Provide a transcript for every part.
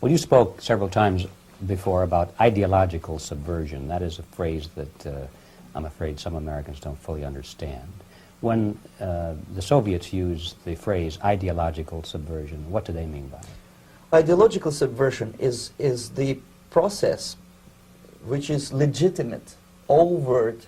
Well, you spoke several times before about ideological subversion. That is a phrase that I'm afraid some Americans don't fully understand. When the Soviets used the phrase ideological subversion, what do they mean by it? Ideological subversion is the process which is legitimate, overt,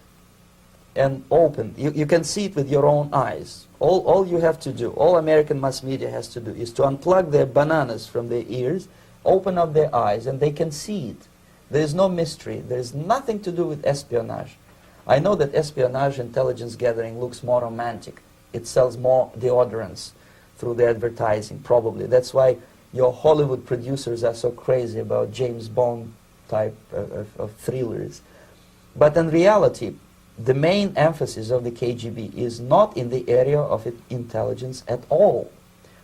and open. You can see it with your own eyes. All you have to do, all American mass media has to do, is to unplug their bananas from their ears, open up their eyes, and they can see it. There is no mystery. There is nothing to do with espionage. I know that espionage intelligence gathering looks more romantic. It sells more deodorants through the advertising, probably. That's why your Hollywood producers are so crazy about James Bond type of thrillers. But in reality, the main emphasis of the KGB is not in the area of intelligence at all.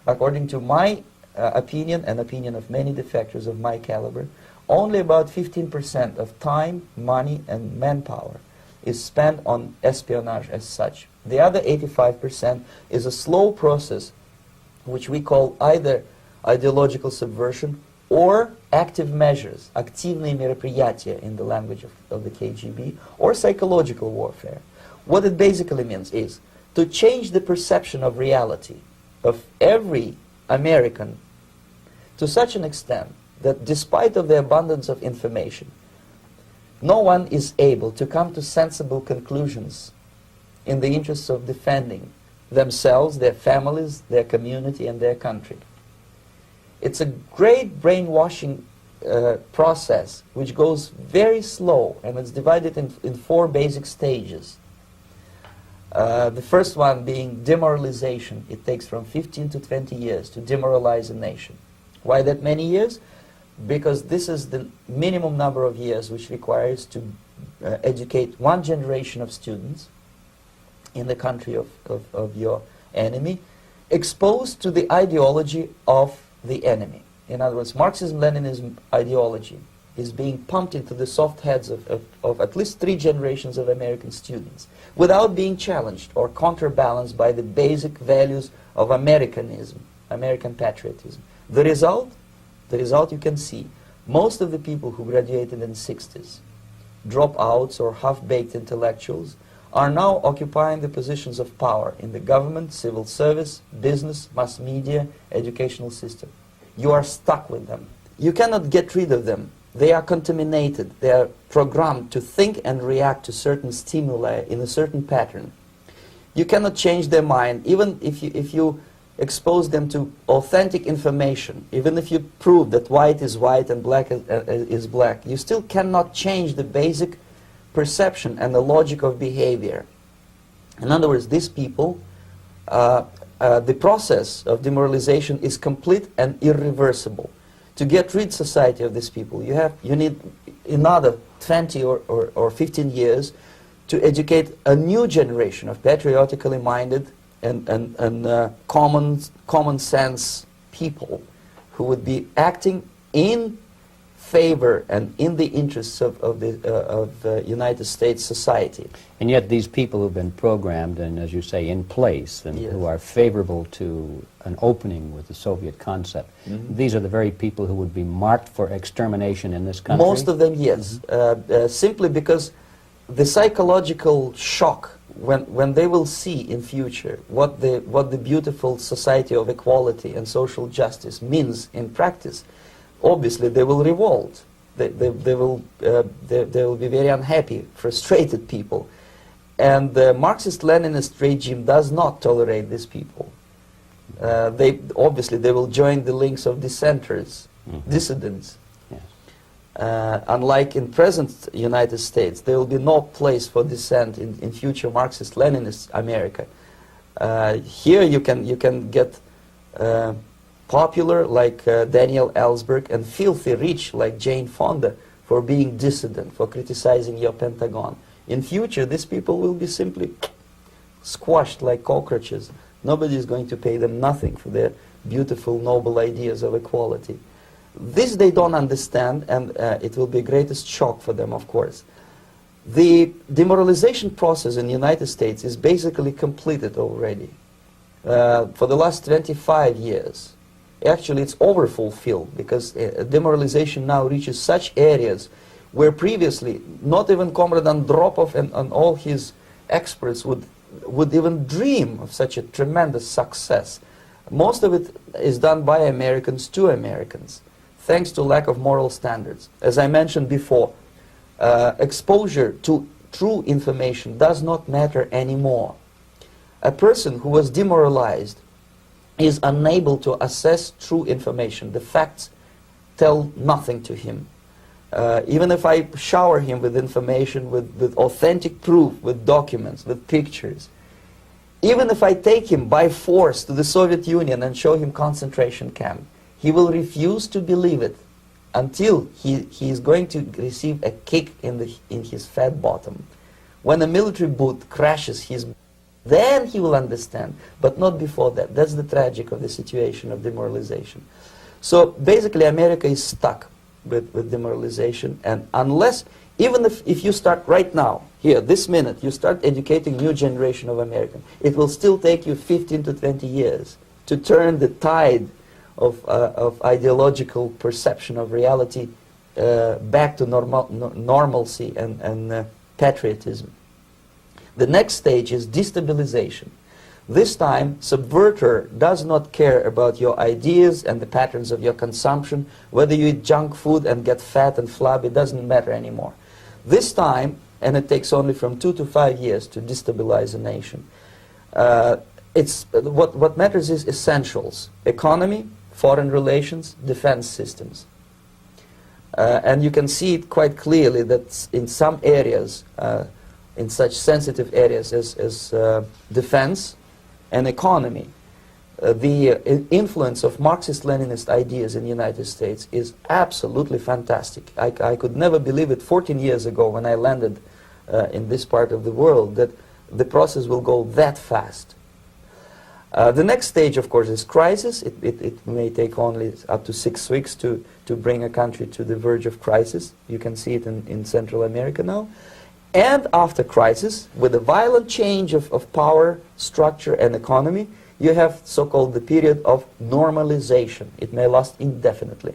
According to my opinion and opinion of many defectors of my caliber, only about 15% of time, money, and manpower is spent on espionage as such. The other 85% is a slow process which we call either ideological subversion or active measures, активные мероприятия in the language of the KGB, or psychological warfare. What it basically means is to change the perception of reality of every American to such an extent that despite of the abundance of information, no one is able to come to sensible conclusions in the interests of defending themselves, their families, their community, and their country. It's a great brainwashing process which goes very slow, and it's divided in 4 basic stages. The first one being demoralization. It takes from 15 to 20 years to demoralize a nation. Why that many years? Because this is the minimum number of years which requires to educate one generation of students in the country of your enemy, exposed to the ideology of the enemy. In other words, Marxism-Leninism ideology is being pumped into the soft heads of at least 3 generations of American students without being challenged or counterbalanced by the basic values of Americanism, American patriotism. The result you can see. Most of the people who graduated in the 60s, dropouts or half-baked intellectuals, are now occupying the positions of power in the government, civil service, business, mass media, educational system. You are stuck with them. You cannot get rid of them. They are contaminated. They are programmed to think and react to certain stimuli in a certain pattern. You cannot change their mind, even if you expose them to authentic information, even if you prove that white is white and black is black, you still cannot change the basic perception and the logic of behavior. In other words, these people, the process of demoralization is complete and irreversible. To get rid society of these people, you need another 20 or 15 years to educate a new generation of patriotically minded and common sense people who would be acting in favor and in the interests of the United States society. And yet these people who've been programmed and, as you say, in place, and Yes. who are favorable to an opening with the Soviet concept, these are the very people who would be marked for extermination in this country? Most of them, yes. Simply because the psychological shock when they will see in future what the beautiful society of equality and social justice means in practice, obviously they will revolt. They will be very unhappy, frustrated people. And the Marxist-Leninist regime does not tolerate these people. Obviously they will join the links of dissenters, dissidents. Unlike in present United States, there will be no place for dissent in future Marxist-Leninist America. Here you can get popular like Daniel Ellsberg and filthy rich like Jane Fonda for being dissident, for criticizing your Pentagon. In future, these people will be simply squashed like cockroaches. Nobody is going to pay them nothing for their beautiful, noble ideas of equality. This they don't understand, and it will be greatest shock for them, of course. The demoralization process in the United States is basically completed already. For the last 25 years, Actually, it's overfulfilled, because demoralization now reaches such areas where previously not even Comrade Andropov and all his experts would even dream of such a tremendous success. Most of it is done by Americans to Americans, thanks to lack of moral standards. As I mentioned before, exposure to true information does not matter anymore. A person who was demoralized is unable to assess true information. The facts tell nothing to him. Even if I shower him with information, with authentic proof, with documents, with pictures, even if I take him by force to the Soviet Union and show him concentration camp, he will refuse to believe it until he is going to receive a kick in his fat bottom. When a military boot crashes his, then he will understand, but not before that. That's the tragic of the situation of demoralization. So basically America is stuck with demoralization, and unless, even if you start right now, here, this minute, you start educating new generation of Americans, it will still take you 15 to 20 years to turn the tide of ideological perception of reality back to normalcy and patriotism. The next stage is destabilization. This time, subverter does not care about your ideas and the patterns of your consumption. Whether you eat junk food and get fat and flabby, it doesn't matter anymore. This time, and it takes only from 2 to 5 years to destabilize a nation, what matters is essentials: economy, foreign relations, defense systems. And you can see it quite clearly that in some areas, in such sensitive areas as defense and economy, the influence of Marxist-Leninist ideas in the United States is absolutely fantastic. I could never believe it 14 years ago when I landed in this part of the world, that the process will go that fast. The next stage, of course, is crisis. It may take only up to 6 weeks to bring a country to the verge of crisis. You can see it in Central America now. And after crisis, with a violent change of power, structure, and economy, you have so-called the period of normalization. It may last indefinitely.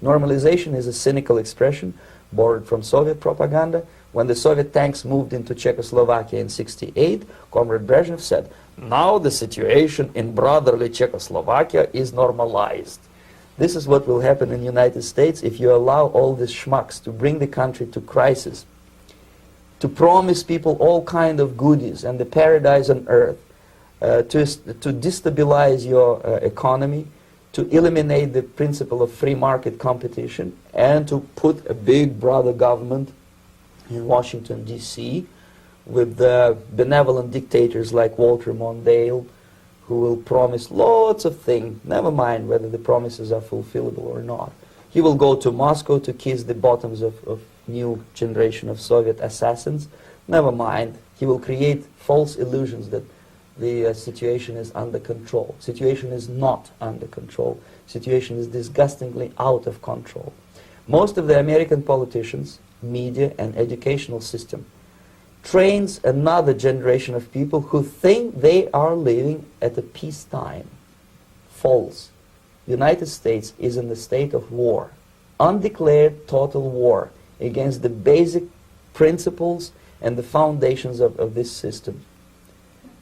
Normalization is a cynical expression borrowed from Soviet propaganda. When the Soviet tanks moved into Czechoslovakia in '68, Comrade Brezhnev said, "Now the situation in brotherly Czechoslovakia is normalized." This is what will happen in the United States if you allow all these schmucks to bring the country to crisis, to promise people all kind of goodies and the paradise on earth, to destabilize your economy, to eliminate the principle of free market competition, and to put a big brother government in Washington, D.C., with benevolent dictators like Walter Mondale, who will promise lots of things, never mind whether the promises are fulfillable or not. He will go to Moscow to kiss the bottoms of new generation of Soviet assassins. Never mind, he will create false illusions that the situation is under control. Situation is not under control. Situation is disgustingly out of control. Most of the American politicians, media, and educational system trains another generation of people who think they are living at a peacetime. False. The United States is in the state of war, undeclared total war against the basic principles and the foundations of this system.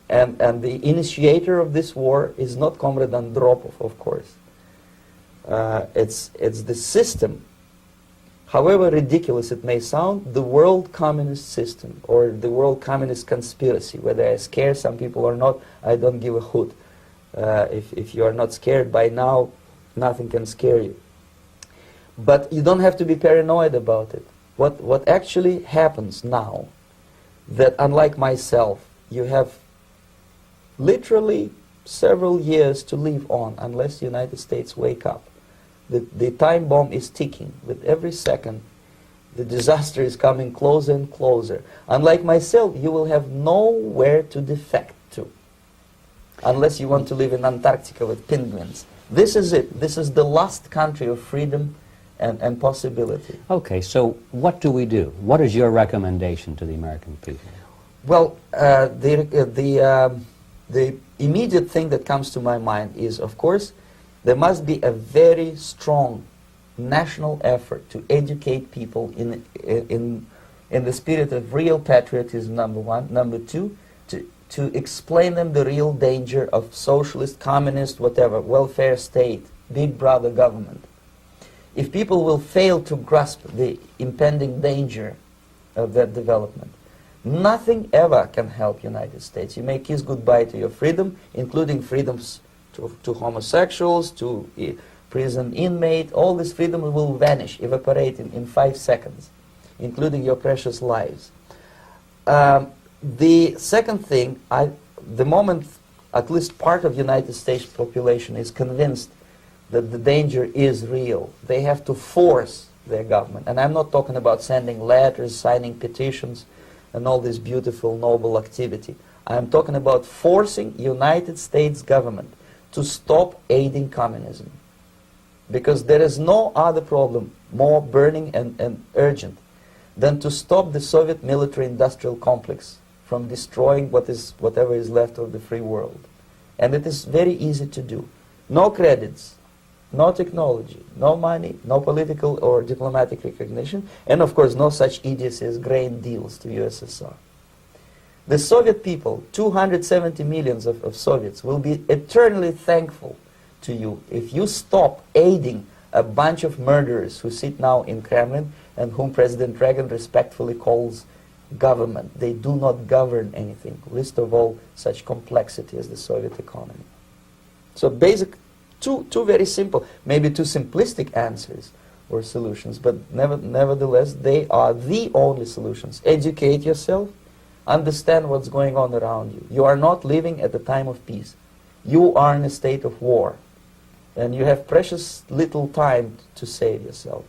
And the initiator of this war is not Comrade Andropov, of course. It's the system. However ridiculous it may sound, the world communist system or the world communist conspiracy, whether I scare some people or not, I don't give a hoot. If you are not scared by now, nothing can scare you. But you don't have to be paranoid about it. What actually happens now, that unlike myself, you have literally several years to live on unless the United States wake up. The time bomb is ticking. With every second, the disaster is coming closer and closer. Unlike myself, you will have nowhere to defect to, unless you want to live in Antarctica with penguins. This is it. This is the last country of freedom and possibility. Okay, so what do we do? What is your recommendation to the American people? Well, the immediate thing that comes to my mind is, of course, There must be a very strong national effort to educate people in the spirit of real patriotism, number one. Number two, to explain them the real danger of socialist, communist, whatever, welfare state, big brother government. If people will fail to grasp the impending danger of that development, nothing ever can help United States. You may kiss goodbye to your freedom, including freedoms to homosexuals, to prison inmate. All this freedom will vanish, evaporate in 5 seconds, including your precious lives. The second thing, the moment at least part of the United States population is convinced that the danger is real, they have to force their government. And I'm not talking about sending letters, signing petitions, and all this beautiful, noble activity. I'm talking about forcing United States government to stop aiding communism. Because there is no other problem more burning and urgent than to stop the Soviet military-industrial complex from destroying whatever is left of the free world. And it is very easy to do. No credits, no technology, no money, no political or diplomatic recognition, and of course no such idiocy as grain deals to USSR. The Soviet people, 270 million of Soviets, will be eternally thankful to you if you stop aiding a bunch of murderers who sit now in Kremlin and whom President Reagan respectfully calls government. They do not govern anything, least of all such complexity as the Soviet economy. So two very simple, maybe too simplistic answers or solutions, but nevertheless they are the only solutions. Educate yourself, understand what's going on around you. You are not living at the time of peace. You are in a state of war, and you have precious little time to save yourself.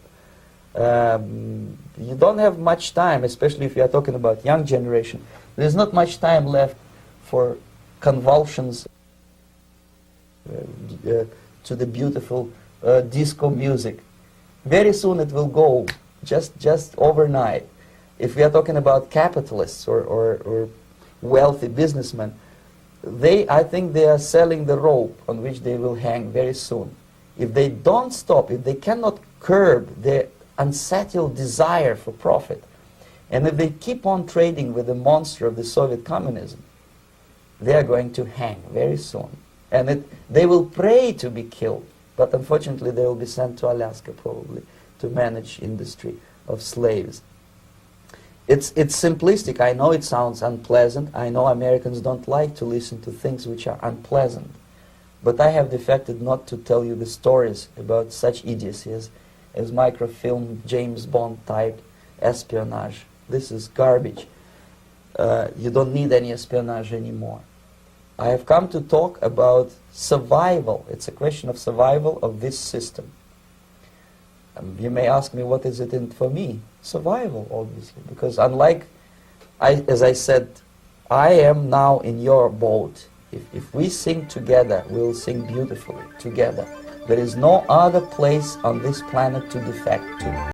You don't have much time, especially if you are talking about young generation. There's not much time left for convulsions to the beautiful disco music. Very soon it will go, just overnight. If we are talking about capitalists or wealthy businessmen, I think they are selling the rope on which they will hang very soon. If they don't stop, if they cannot curb their unsettled desire for profit, and if they keep on trading with the monster of the Soviet communism, they are going to hang very soon. And they will pray to be killed, but unfortunately they will be sent to Alaska probably to manage industry of slaves. It's simplistic. I know it sounds unpleasant. I know Americans don't like to listen to things which are unpleasant. But I have defected not to tell you the stories about such idiocies as microfilm, James Bond type espionage. This is garbage. You don't need any espionage anymore. I have come to talk about survival. It's a question of survival of this system. You may ask me, what is it in for me? Survival, obviously, because unlike, as I said, I am now in your boat. If we sing together, we'll sing beautifully together. There is no other place on this planet to defect to.